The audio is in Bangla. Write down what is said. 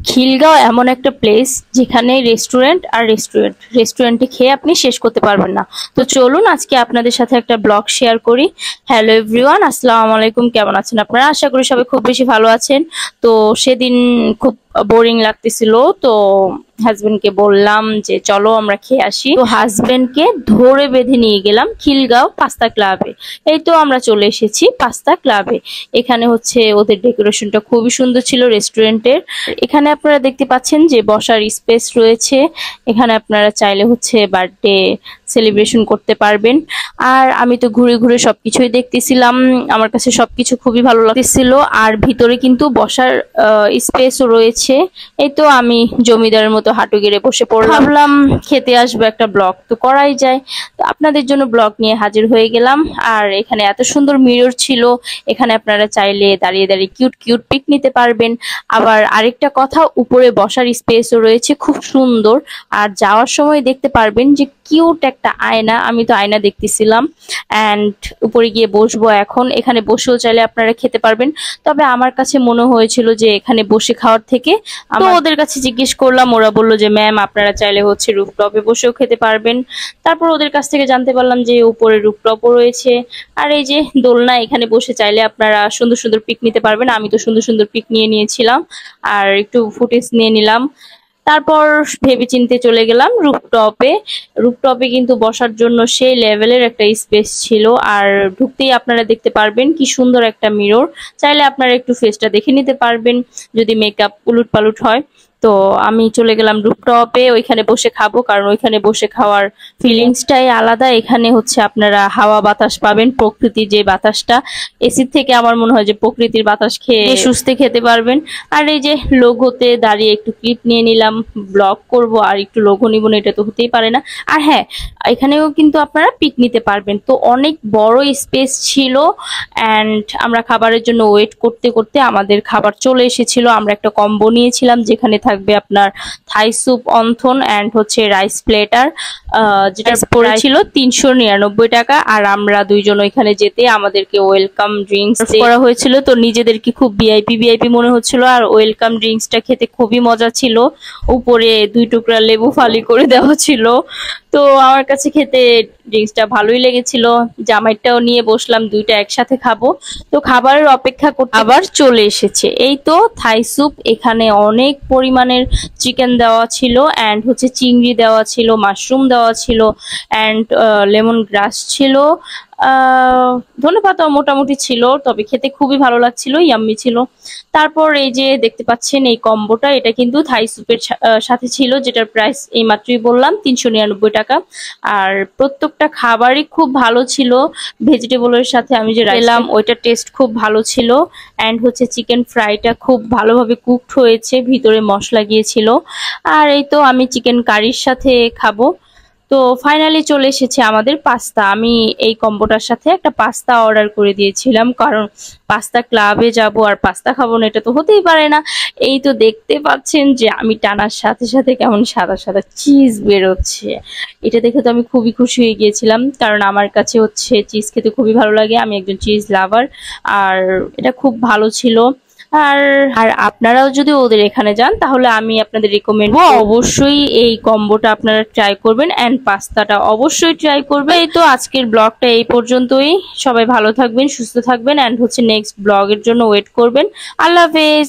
খিলগাঁও এমন একটা প্লেস যেখানে রেস্টুরেন্ট আর রেস্টুরেন্টে খেয়ে আপনি শেষ করতে পারবেন না। তো চলুন আজকে আপনাদের সাথে একটা ব্লগ শেয়ার করি। হ্যালো এভরিওয়ান, আসসালামু আলাইকুম। কেমন আছেন আপনারা? আশা করি সবাই খুব বেশি ভালো আছেন। তো সেদিন খুব বোরিং লাগতেছিল, তো হাজবেন্ডকে বললাম যে চলো আমরা খেয়ে আসি। তো হাজবেন্ডকে ধরে বেঁধে নিয়ে গেলাম খিলগাঁও পাস্তা ক্লাবে। এই তো আমরা চলে এসেছি পাস্তা ক্লাবে। এখানে হচ্ছে ওদের ডেকোরেশনটা খুবই সুন্দর ছিল রেস্টুরেন্টের। এখানে আপনারা দেখতে পাচ্ছেন যে বসার স্পেস রয়েছে। এখানে আপনারা চাইলে হচ্ছে বার্থডে সেলিব্রেশন করতে পারবেন। আর আমি তো ঘুরে ঘুরে সবকিছুই দেখতেছিলাম, আমার কাছে সবকিছু খুবই ভালো লাগতেছিল। আর ভিতরে কিন্তু বসার স্পেসও রয়েছে। এই তো আমি জমিদারের মতো হাঁটু গেড়ে বসে পড়লাম, ভাবলাম খেতে আসবো, একটা ব্লগ তো করাই যায়। তো আপনাদের জন্য ব্লগ নিয়ে হাজির হয়ে গেলাম। আর এখানে এত সুন্দর মিরর ছিল, এখানে আপনারা চাইলে দাঁড়িয়ে দাঁড়িয়ে কিউট কিউট পিক নিতে পারবেন। আবার আরেকটা কথা, উপরে বসার স্পেসও রয়েছে খুব সুন্দর। আর যাওয়ার সময় দেখতে পারবেন যে কিউট একটা আয়না, আমি তো আয়না দেখতেছিলাম। অ্যান্ড উপরে গিয়ে বসবো এখন, এখানে বসেও চাইলে আপনারা খেতে পারবেন। তবে আমার কাছে মনে হয়েছিল যে এখানে বসে খাওয়ার থেকে, তো ওদের কাছে জিজ্ঞেস করলাম, ওরা বললো যে ম্যাম আপনারা চাইলে হচ্ছে রুফটপে বসেও খেতে পারবেন। তারপর ওদের কাছ থেকে জানতে পারলাম যে উপরে রুফটপও রয়েছে। আর এই যে দোলনা, এখানে বসে চাইলে আপনারা সুন্দর সুন্দর পিক নিতে পারবেন। আমি তো সুন্দর সুন্দর পিক নিয়ে নিয়েছিলাম আর একটু ফুটেজ নিয়ে নিলাম। তারপর ভেবে চিন্তে চলে গেলাম রুফটপে। রুফটপে কিন্তু বসার জন্য সেই লেভেলের একটা স্পেস ছিল। আর ঢুকতেই আপনারা দেখতে পারবেন কি সুন্দর একটা মিরর, চাইলে আপনারা একটু ফেসটা দেখে নিতে পারবেন যদি মেকআপ উলুট পালুট হয়। তো আমি চলে গেলাম রুফটপে, ওইখানে বসে খাবো, কারণ ওইখানে বসে খাওয়ার ফিলিংসটাই আলাদা। এখানে হচ্ছে আপনারা হাওয়া বাতাস পাবেন, প্রকৃতির যে বাতাসটা, এসির থেকে আমার মনে হয় যে প্রকৃতির বাতাস খেয়ে সুস্থে খেতে পারবেন। আর এই যে লোগোতে দাঁড়িয়ে একটু ক্লিপ নিয়ে নিলাম, ব্লগ করব আর একটু লোগো নিব না, এটা তো হতেই পারে না। আর হ্যাঁ, এখানেও কিন্তু আপনারা পিক নিতে পারবেন। তো অনেক বড় স্পেস ছিল। অ্যান্ড আমরা খাবারের জন্য ওয়েট করতে করতে আমাদের খাবার চলে এসেছিল। আমরা একটা কম্বো নিয়েছিলাম যেখানে থাকবে আপনার থাই স্যুপ অন্থন অ্যান্ড হচ্ছে রাইস প্লেটার, যেটা পড়েছিল 399 টাকা। আর আমরা দুইজন ওইখানে যেতে আমাদেরকে ওয়েলকাম ড্রিঙ্কস করা হয়েছিল। তো নিজেদেরকে খুব ভিআইপি ভিআইপি মনে হচ্ছিল। আর ওয়েলকাম ড্রিঙ্কসটা খেতে খুবই মজা ছিল। উপরে 2 টুকরা লেবু ফালি করে দেওয়া ছিল। তো আমার কাছে খেতে ড্রিঙ্কসটা ভালোই লেগেছিল। জামাইটাও নিয়ে বসলাম, দুইটা একসাথে খাবো। তো খাবারের অপেক্ষা করতে আবার চলে এসেছে এই তো থাই স্যুপ। এখানে অনেক পরিমাণের চিকেন দেওয়া ছিল অ্যান্ড হচ্ছে চিংড়ি দেওয়া ছিল, মাশরুম দেওয়া ছিল অ্যান্ড লেমন গ্রাস ছিল, ধনেপাতাও মোটামুটি ছিল। তবে খেতে খুবই ভালো লাগছিল, ইয়াম্মি ছিল। তারপর এই যে দেখতে পাচ্ছেন এই কম্বোটা, এটা কিন্তু থাই স্যুপের সাথে ছিল, যেটার প্রাইস এই মাত্রই বললাম 399 টাকা। আর প্রত্যেকটা খাবারই খুব ভালো ছিল। ভেজিটেবলের সাথে আমি যে রাইলাম ওইটা টেস্ট খুব ভালো ছিল। অ্যান্ড হচ্ছে চিকেন ফ্রাইটা খুব ভালোভাবে কুকড হয়েছে, ভিতরে মশলা গিয়েছিল। আর এই তো আমি চিকেন কারির সাথে খাবো। তো ফাইনালি চলে এসেছে আমাদের পাস্তা। আমি এই কম্বোটার সাথে একটা পাস্তা অর্ডার করে দিয়েছিলাম, কারণ পাস্তা ক্লাবে যাব আর পাস্তা খাবো না, এটা তো হতেই পারে না। এই তো দেখতে পাচ্ছেন যে আমি টানার সাথে সাথে কেমন সাদা সাদা চিজ বেরোচ্ছে। এটা দেখে তো আমি খুবই খুশি হয়ে গিয়েছিলাম, কারণ আমার কাছে হচ্ছে চিজ খেতে খুবই ভালো লাগে, আমি একজন চিজ লাভার। আর এটা খুব ভালো ছিল। আর আর আপনারাও যদি ওদের এখানে যান তাহলে আমি আপনাদের রিকমেন্ড অবশ্যই এই কম্বোটা আপনারা ট্রাই করবেন অ্যান্ড পাস্তাটা অবশ্যই ট্রাই করবেন। এই তো আজকের ব্লগটা এই পর্যন্তই। সবাই ভালো থাকবেন, সুস্থ থাকবেন অ্যান্ড হচ্ছে নেক্সট ব্লগের জন্য ওয়েট করবেন। আল্লাহ হাফেজ।